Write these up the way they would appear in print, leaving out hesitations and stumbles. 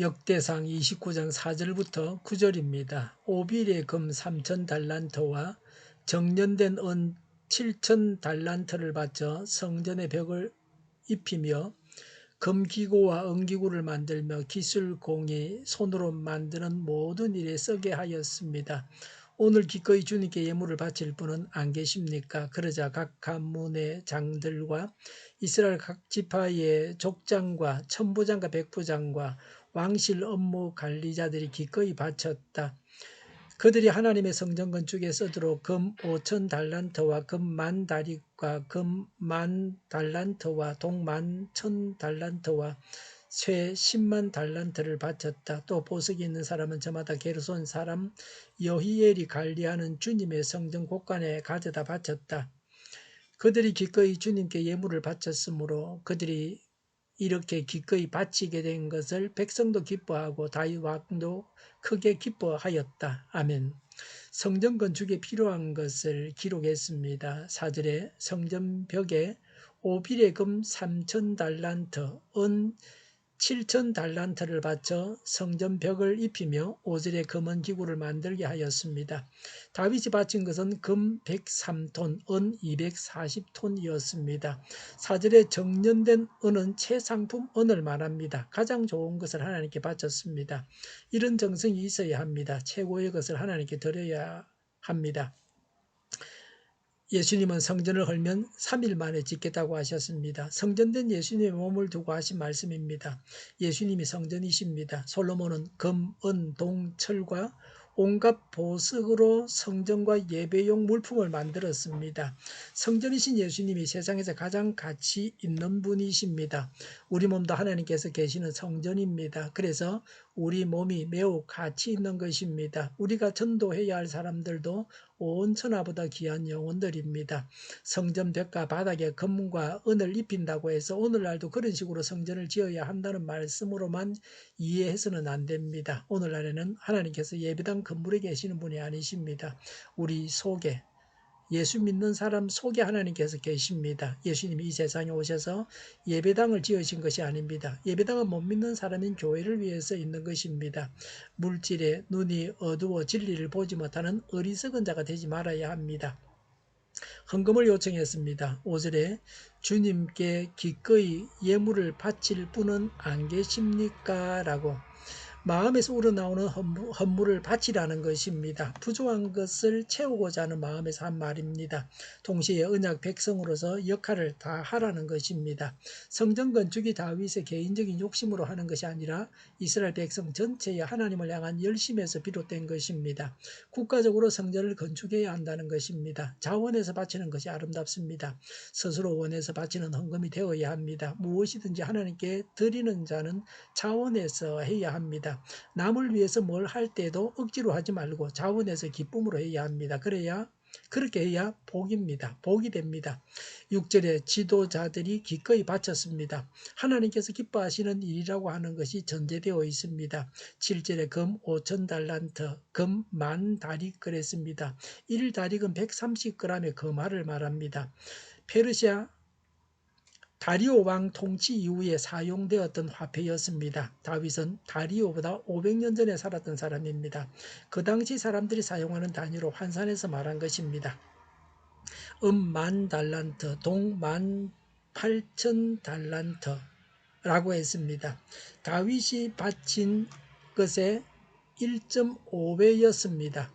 역대상 29장 4절부터 9절입니다. 오빌의 금 3,000달란트와 정년된 은 7,000달란트를 바쳐 성전의 벽을 입히며 금기구와 은기구를 만들며 기술공이 손으로 만드는 모든 일에 쓰게 하였습니다. 오늘 기꺼이 주님께 예물을 바칠 분은 안 계십니까? 그러자 각 가문의 장들과 이스라엘 각 지파의 족장과 천부장과 백부장과 왕실 업무 관리자들이 기꺼이 바쳤다. 그들이 하나님의 성전 건축에 쓰도록 금 5,000달란트와 금 10,000다리과 금 10,000달란트와 동 11,000달란트와 쇠 100,000달란트를 바쳤다. 또 보석이 있는 사람은 저마다 게르손 사람 여히엘이 관리하는 주님의 성전 곳간에 가져다 바쳤다. 그들이 기꺼이 주님께 예물을 바쳤으므로 그들이 이렇게 기꺼이 바치게 된 것을 백성도 기뻐하고 다윗 왕도 크게 기뻐하였다. 아멘. 성전 건축에 필요한 것을 기록했습니다. 4절에 성전 벽에 오빌의 금 3,000달란트, 은 7,000달란트를 바쳐 성전 벽을 입히며 5절에 금은 기구를 만들게 하였습니다. 다윗이 바친 것은 금 103톤, 은 240톤이었습니다. 4절에 정년된 은은 최상품 은을 말합니다. 가장 좋은 것을 하나님께 바쳤습니다. 이런 정성이 있어야 합니다. 최고의 것을 하나님께 드려야 합니다. 예수님은 성전을 헐면 3일 만에 짓겠다고 하셨습니다. 성전된 예수님의 몸을 두고 하신 말씀입니다. 예수님이 성전이십니다. 솔로몬은 금, 은, 동, 철과 온갖 보석으로 성전과 예배용 물품을 만들었습니다. 성전이신 예수님이 세상에서 가장 가치 있는 분이십니다. 우리 몸도 하나님께서 계시는 성전입니다. 그래서 우리 몸이 매우 가치 있는 것입니다. 우리가 전도해야 할 사람들도 온 천하보다 귀한 영혼들입니다. 성전 벽과 바닥에 금과 은을 입힌다고 해서 오늘날도 그런 식으로 성전을 지어야 한다는 말씀으로만 이해해서는 안 됩니다. 오늘날에는 하나님께서 예배당 건물에 계시는 분이 아니십니다. 우리 속에, 예수 믿는 사람 속에 하나님께서 계십니다. 예수님이 이 세상에 오셔서 예배당을 지으신 것이 아닙니다. 예배당은 못 믿는 사람인 교회를 위해서 있는 것입니다. 물질에 눈이 어두워 진리를 보지 못하는 어리석은 자가 되지 말아야 합니다. 헌금을 요청했습니다. 5절에 주님께 기꺼이 예물을 바칠 분은 안 계십니까? 라고 마음에서 우러나오는 헌물을 바치라는 것입니다. 부족한 것을 채우고자 하는 마음에서 한 말입니다. 동시에 언약 백성으로서 역할을 다 하라는 것입니다. 성전 건축이 다윗의 개인적인 욕심으로 하는 것이 아니라 이스라엘 백성 전체의 하나님을 향한 열심에서 비롯된 것입니다. 국가적으로 성전을 건축해야 한다는 것입니다. 자원에서 바치는 것이 아름답습니다. 스스로 원해서 바치는 헌금이 되어야 합니다. 무엇이든지 하나님께 드리는 자는 자원에서 해야 합니다. 남을 위해서 뭘 할 때도 억지로 하지 말고 자원에서 기쁨으로 해야 합니다. 그렇게 해야 복입니다. 복이 됩니다. 6절에 지도자들이 기꺼이 바쳤습니다. 하나님께서 기뻐하시는 일이라고 하는 것이 전제되어 있습니다. 7절에 금 5,000달란트, 금 10,000다리 그랬습니다. 1다리금 130g의 금화를 말합니다. 페르시아 다리오 왕 통치 이후에 사용되었던 화폐였습니다. 다윗은 다리오보다 500년 전에 살았던 사람입니다. 그 당시 사람들이 사용하는 단위로 환산해서 말한 것입니다. 10,000달란트, 동 18,000달란트라고 했습니다. 다윗이 바친 것의 1.5배였습니다.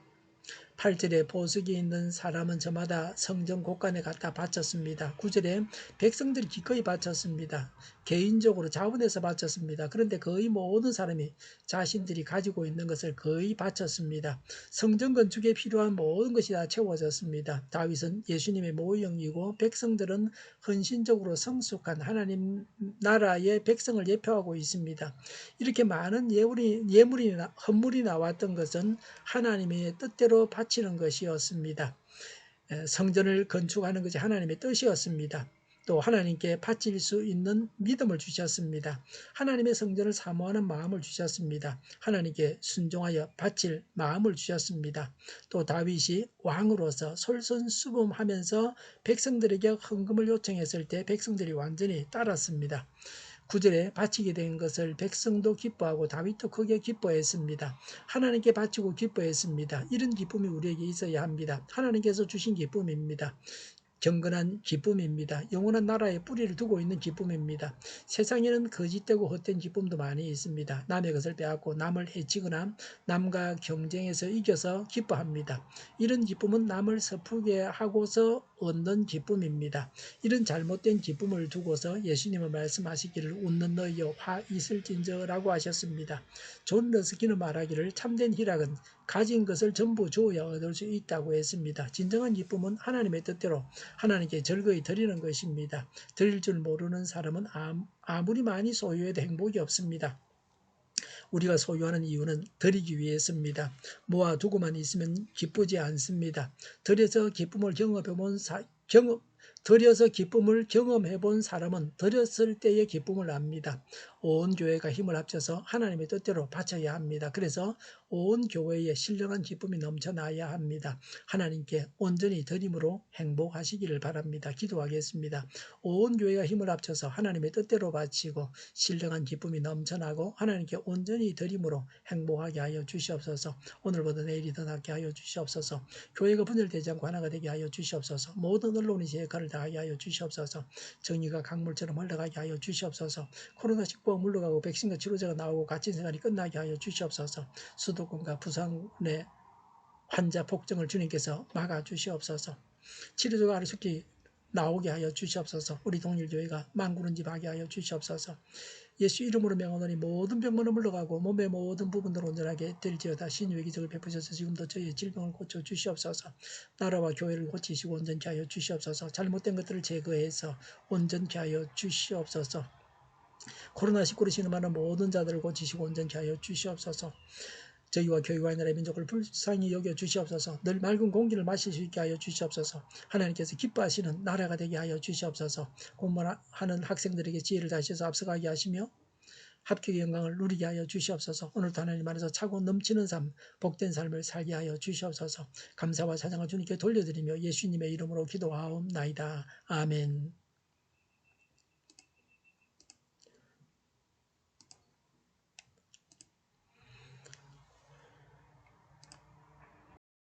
8절에 보석이 있는 사람은 저마다 성전 곳간에 갖다 바쳤습니다. 9절에 백성들이 기꺼이 바쳤습니다. 개인적으로 자원해서 바쳤습니다. 그런데 거의 모든 사람이 자신들이 가지고 있는 것을 거의 바쳤습니다. 성전 건축에 필요한 모든 것이 다 채워졌습니다. 다윗은 예수님의 모형이고 백성들은 헌신적으로 성숙한 하나님 나라의 백성을 예표하고 있습니다. 이렇게 많은 헌물이 나왔던 것은 하나님의 뜻대로 바치는 것이었습니다. 성전을 건축하는 것이 하나님의 뜻이었습니다. 또 하나님께 바칠 수 있는 믿음을 주셨습니다. 하나님의 성전을 사모하는 마음을 주셨습니다. 하나님께 순종하여 바칠 마음을 주셨습니다. 또 다윗이 왕으로서 솔선수범하면서 백성들에게 헌금을 요청했을 때 백성들이 완전히 따랐습니다. 9절에 바치게 된 것을 백성도 기뻐하고 다윗도 크게 기뻐했습니다. 하나님께 바치고 기뻐했습니다. 이런 기쁨이 우리에게 있어야 합니다. 하나님께서 주신 기쁨입니다. 경건한 기쁨입니다. 영원한 나라에 뿌리를 두고 있는 기쁨입니다. 세상에는 거짓되고 헛된 기쁨도 많이 있습니다. 남의 것을 빼앗고 남을 해치거나 남과 경쟁해서 이겨서 기뻐합니다. 이런 기쁨은 남을 슬프게 하고서 얻는 기쁨입니다. 이런 잘못된 기쁨을 두고서 예수님은 말씀하시기를 웃는 너희여 화 있을진저라고 하셨습니다. 존 러스키는 말하기를 참된 희락은 가진 것을 전부 주어야 얻을 수 있다고 했습니다. 진정한 기쁨은 하나님의 뜻대로 하나님께 즐거이 드리는 것입니다. 드릴 줄 모르는 사람은 아무리 많이 소유해도 행복이 없습니다. 우리가 소유하는 이유는 드리기 위해서입니다. 모아두고만 있으면 기쁘지 않습니다. 드려서 기쁨을 경험해 본 사람은 드렸을 때의 기쁨을 압니다. 온 교회가 힘을 합쳐서 하나님의 뜻대로 바쳐야 합니다. 그래서 온 교회에 신령한 기쁨이 넘쳐나야 합니다. 하나님께 온전히 드림으로 행복하시기를 바랍니다. 기도하겠습니다. 온 교회가 힘을 합쳐서 하나님의 뜻대로 바치고 신령한 기쁨이 넘쳐나고 하나님께 온전히 드림으로 행복하게 하여 주시옵소서. 오늘보다 내일이 더 낫게 하여 주시옵소서. 교회가 분열되지 않고 하나가 되게 하여 주시옵소서. 모든 언론이 제 역할을 다하게 하여 주시옵소서. 정의가 강물처럼 흘러가게 하여 주시옵소서. 코로나19가 물러가고 백신과 치료제가 나오고 갇힌 생활이 끝나게 하여 주시옵소서. 수도권과 부산의 환자 폭증을 주님께서 막아주시옵소서. 치료제가 아르속히 나오게 하여 주시옵소서. 우리 동일교회가 만구른집하게 하여 주시옵소서. 예수 이름으로 명하노니 모든 병만은 물러가고 몸의 모든 부분들 온전하게 될지어다. 신유의 기적을 베푸셔서 지금도 저희의 질병을 고쳐 주시옵소서. 나라와 교회를 고치시고 온전케 하여 주시옵소서. 잘못된 것들을 제거해서 온전케 하여 주시옵소서. 코로나19로 신음하는 모든 자들을 고치시고 온전케 하여 주시옵소서. 저희와 교회와 나라의 민족을 불쌍히 여겨 주시옵소서. 늘 맑은 공기를 마실 수 있게 하여 주시옵소서. 하나님께서 기뻐하시는 나라가 되게 하여 주시옵소서. 공부하는 학생들에게 지혜를 다하셔서 앞서가게 하시며 합격의 영광을 누리게 하여 주시옵소서. 오늘도 하나님 안에서 차고 넘치는 삶, 복된 삶을 살게 하여 주시옵소서. 감사와 찬양을 주님께 돌려드리며 예수님의 이름으로 기도하옵나이다. 아멘.